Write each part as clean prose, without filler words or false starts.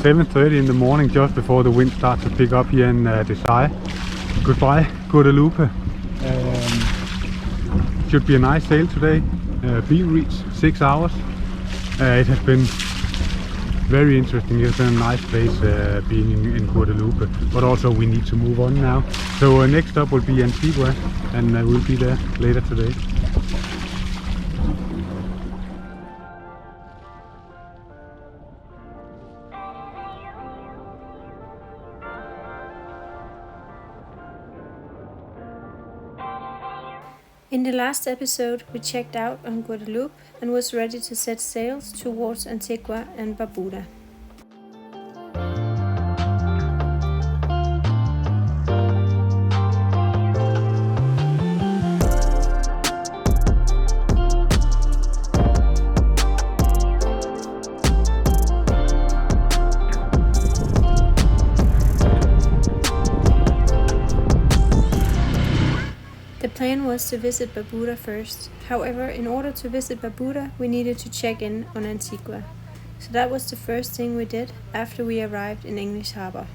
7:30 in the morning, just before the wind starts to pick up here in Desai. Goodbye, Guadeloupe. Should be a nice sail today. Beam reach 6 hours. It has been very interesting. It's been a nice place being in Guadeloupe, but also we need to move on now. So next stop will be Antigua, and we'll be there later today. In the last episode, we checked out on Guadeloupe and was ready to set sails towards Antigua and Barbuda. The plan was to visit Barbuda first. However, in order to visit Barbuda, we needed to check in on Antigua. So that was the first thing we did after we arrived in English Harbour.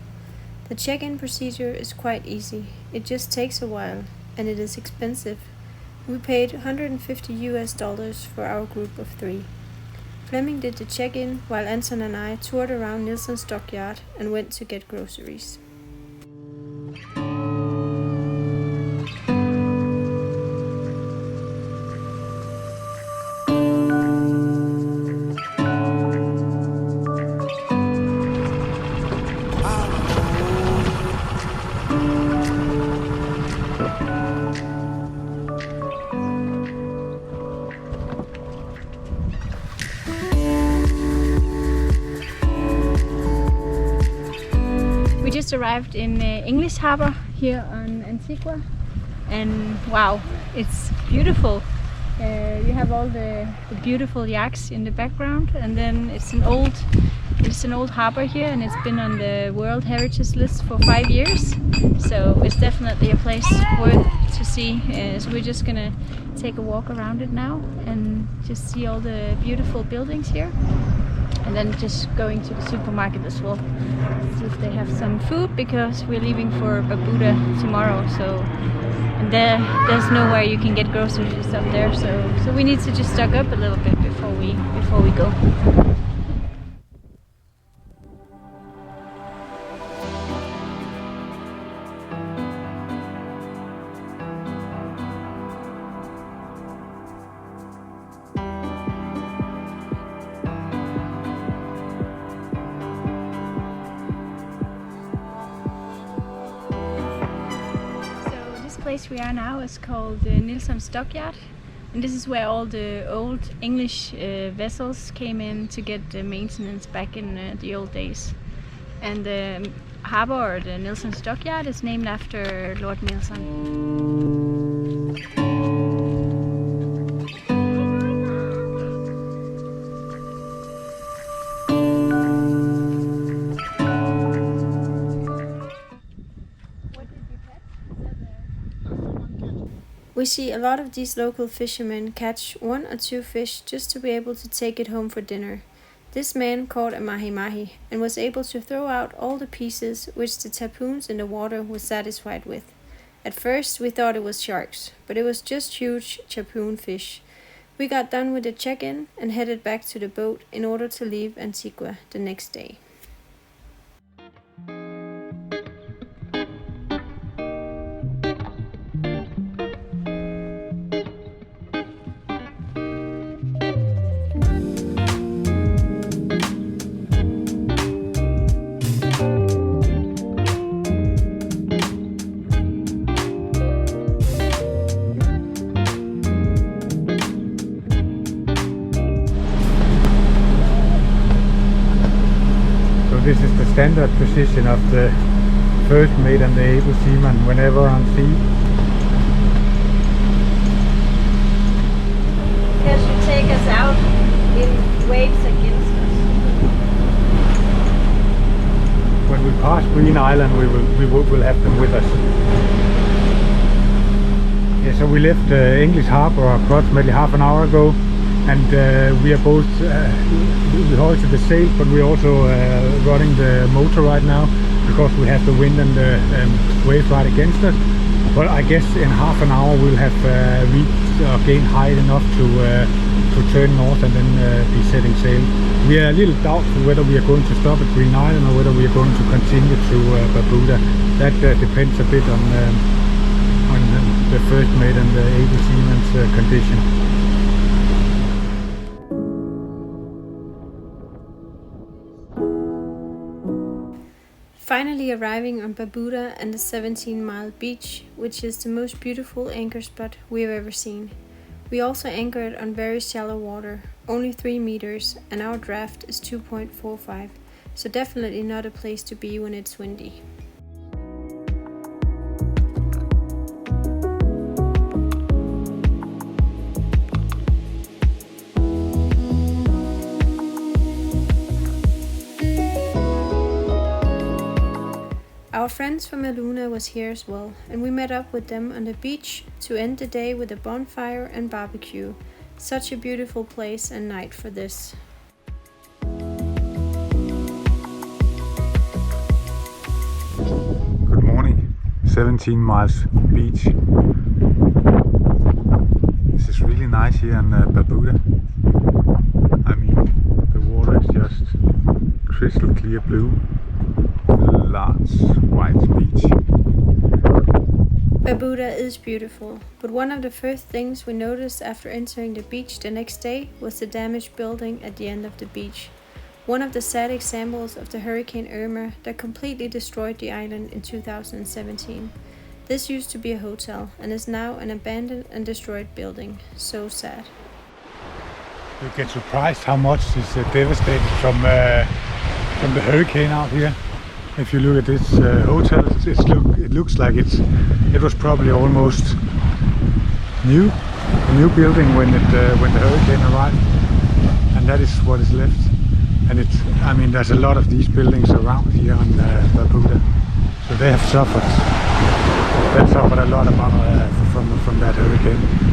The check-in procedure is quite easy. It just takes a while, and it is expensive. We paid $150 for our group of 3. Flemming did the check-in, while Anton and I toured around Nilsson's dockyard and went to get groceries. We just arrived in English Harbour here on Antigua, and wow, it's beautiful. You have all the beautiful yachts in the background, and then it's an old harbour here, and it's been on the World Heritage List for 5 years, so it's definitely a place worth to see. So we're just gonna take a walk around it now and just see all the beautiful buildings here. And then just going to the supermarket as well, see if they have some food, because we're leaving for Barbuda tomorrow. So, and there's nowhere you can get groceries up there. So we need to just stock up a little bit before we go. Place we are now is called Nilsson's Dockyard, and this is where all the old English vessels came in to get the maintenance back in the old days. And the harbour, or the Nilsson's Dockyard, is named after Lord Nilsson. We see a lot of these local fishermen catch 1 or 2 fish just to be able to take it home for dinner. This man caught a mahi-mahi and was able to throw out all the pieces which the tapoons in the water were satisfied with. At first we thought it was sharks, but it was just huge tapoon fish. We got done with the check-in and headed back to the boat in order to leave Antigua the next day. This is the standard position of the first mate and the able seaman whenever on sea. It should take us out in waves against us. When we pass Green Island, we will have them with us. Yeah, so we left English Harbour approximately half an hour ago, and we are both we hoisted the sail, but we're also running the motor right now because we have the wind and the wave right against us. But I guess in half an hour we'll have reached or gained height enough to turn north and then be setting sail. We are a little doubtful whether we are going to stop at Green Island or whether we are going to continue to Barbuda. That depends a bit on the first mate and the able seaman's condition. Finally arriving on Barbuda and the 17-mile beach, which is the most beautiful anchor spot we have ever seen. We also anchored on very shallow water, only 3 meters, and our draft is 2.45, so definitely not a place to be when it's windy. Our friends from Aluna was here as well, and we met up with them on the beach to end the day with a bonfire and barbecue. Such a beautiful place and night for this. Good morning, 17 miles beach. This is really nice here in Barbuda. I mean, the water is just crystal clear blue. Large white beach. Barbuda is beautiful, but one of the first things we noticed after entering the beach the next day was the damaged building at the end of the beach. One of the sad examples of the Hurricane Irma that completely destroyed the island in 2017. This used to be a hotel and is now an abandoned and destroyed building. So sad. You get surprised how much is devastated from the hurricane out here. If you look at this hotel, it looks like it was probably almost new, a new building when the hurricane arrived, and that is what is left. And I mean, there's a lot of these buildings around here on Barbuda, so they have suffered. They've suffered a lot from that hurricane.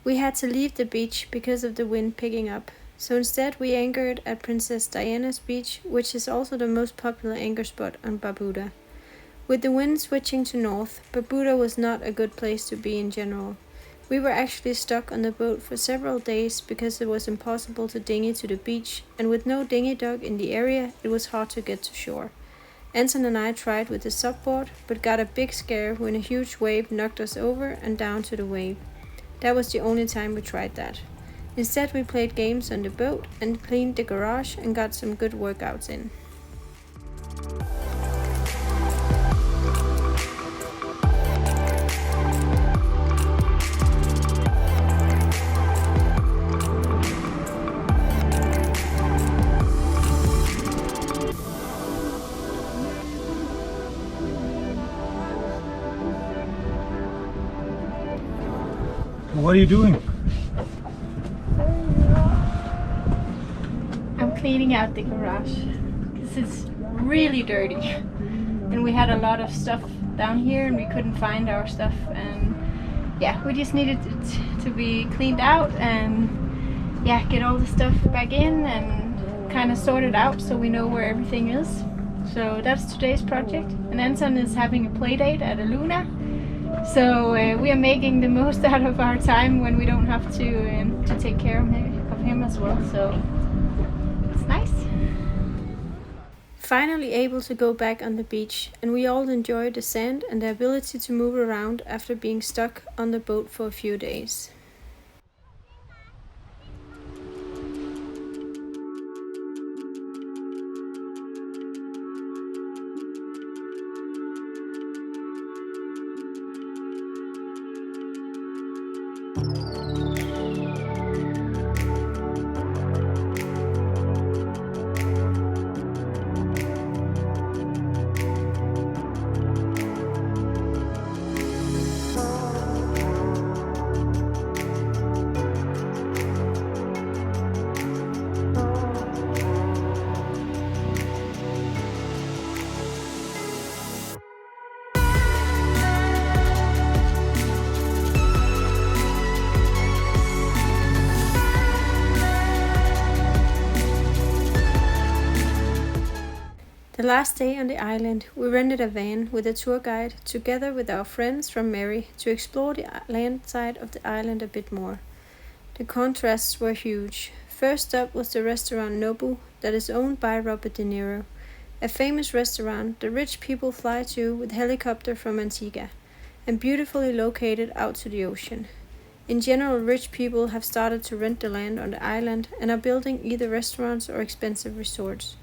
We had to leave the beach because of the wind picking up, so instead we anchored at Princess Diana's beach, which is also the most popular anchor spot on Barbuda. With the wind switching to north, Barbuda was not a good place to be in general. We were actually stuck on the boat for several days because it was impossible to dinghy to the beach, and with no dinghy dock in the area, it was hard to get to shore. Anton and I tried with the subboard, but got a big scare when a huge wave knocked us over and down to the wave. That was the only time we tried that. Instead we played games on the boat and cleaned the garage and got some good workouts in. What are you doing? I'm cleaning out the garage because it's really dirty and we had a lot of stuff down here and we couldn't find our stuff, and yeah, we just needed it to be cleaned out and yeah, get all the stuff back in and kind of sort it out so we know where everything is. So that's today's project, and Anton is having a play date at Aluna. So we are making the most out of our time when we don't have to take care of him as well. So it's nice. Finally able to go back on the beach, and we all enjoyed the sand and the ability to move around after being stuck on the boat for a few days. The last day on the island, we rented a van with a tour guide together with our friends from Mary to explore the landside of the island a bit more. The contrasts were huge. First up was the restaurant Nobu that is owned by Robert De Niro, a famous restaurant the rich people fly to with helicopter from Antigua, and beautifully located out to the ocean. In general, rich people have started to rent the land on the island and are building either restaurants or expensive resorts.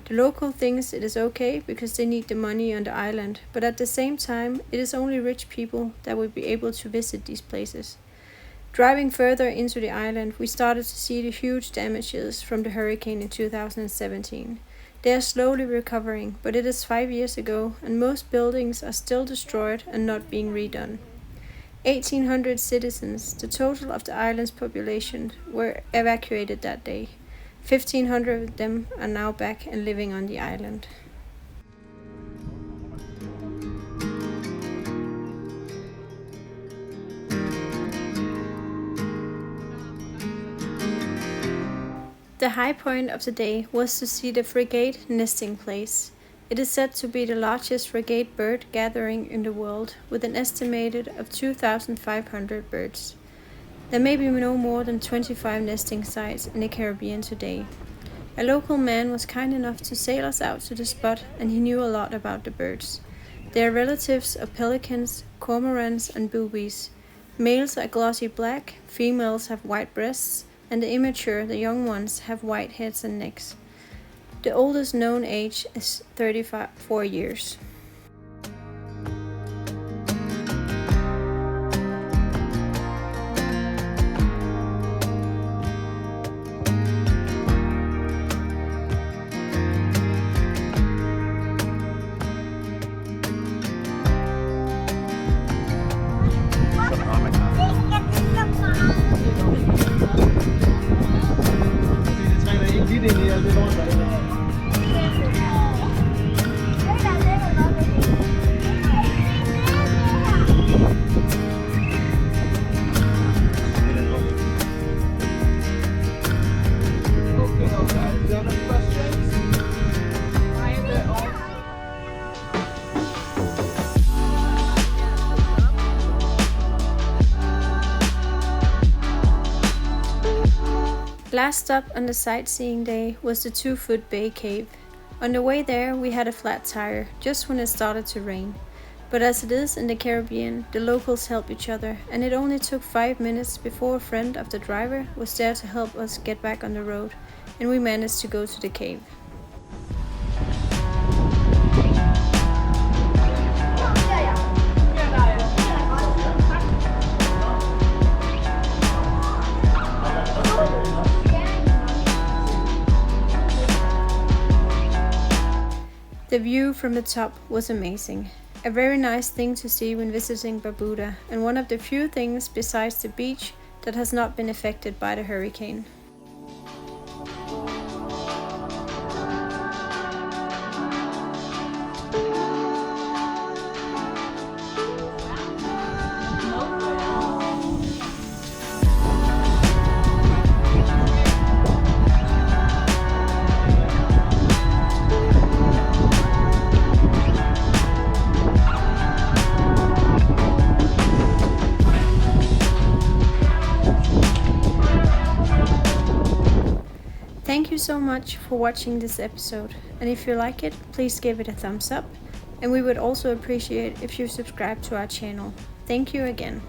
The local thinks it is okay because they need the money on the island, but at the same time, it is only rich people that will be able to visit these places. Driving further into the island, we started to see the huge damages from the hurricane in 2017. They are slowly recovering, but it is 5 years ago and most buildings are still destroyed and not being redone. 1,800 citizens, the total of the island's population, were evacuated that day. 1,500 of them are now back and living on the island. The high point of the day was to see the frigate nesting place. It is said to be the largest frigate bird gathering in the world, with an estimated of 2,500 birds. There may be no more than 25 nesting sites in the Caribbean today. A local man was kind enough to sail us out to the spot, and he knew a lot about the birds. They are relatives of pelicans, cormorants and boobies. Males are glossy black, females have white breasts, and the immature, the young ones, have white heads and necks. The oldest known age is 34 years. Last stop on the sightseeing day was the 2-foot bay cave. On the way there we had a flat tire, just when it started to rain. But as it is in the Caribbean, the locals help each other, and it only took 5 minutes before a friend of the driver was there to help us get back on the road, and we managed to go to the cave. The view from the top was amazing. A very nice thing to see when visiting Barbuda, and one of the few things besides the beach that has not been affected by the hurricane. Thank you so much for watching this episode, and if you like it, please give it a thumbs up, and we would also appreciate if you subscribe to our channel. Thank you again.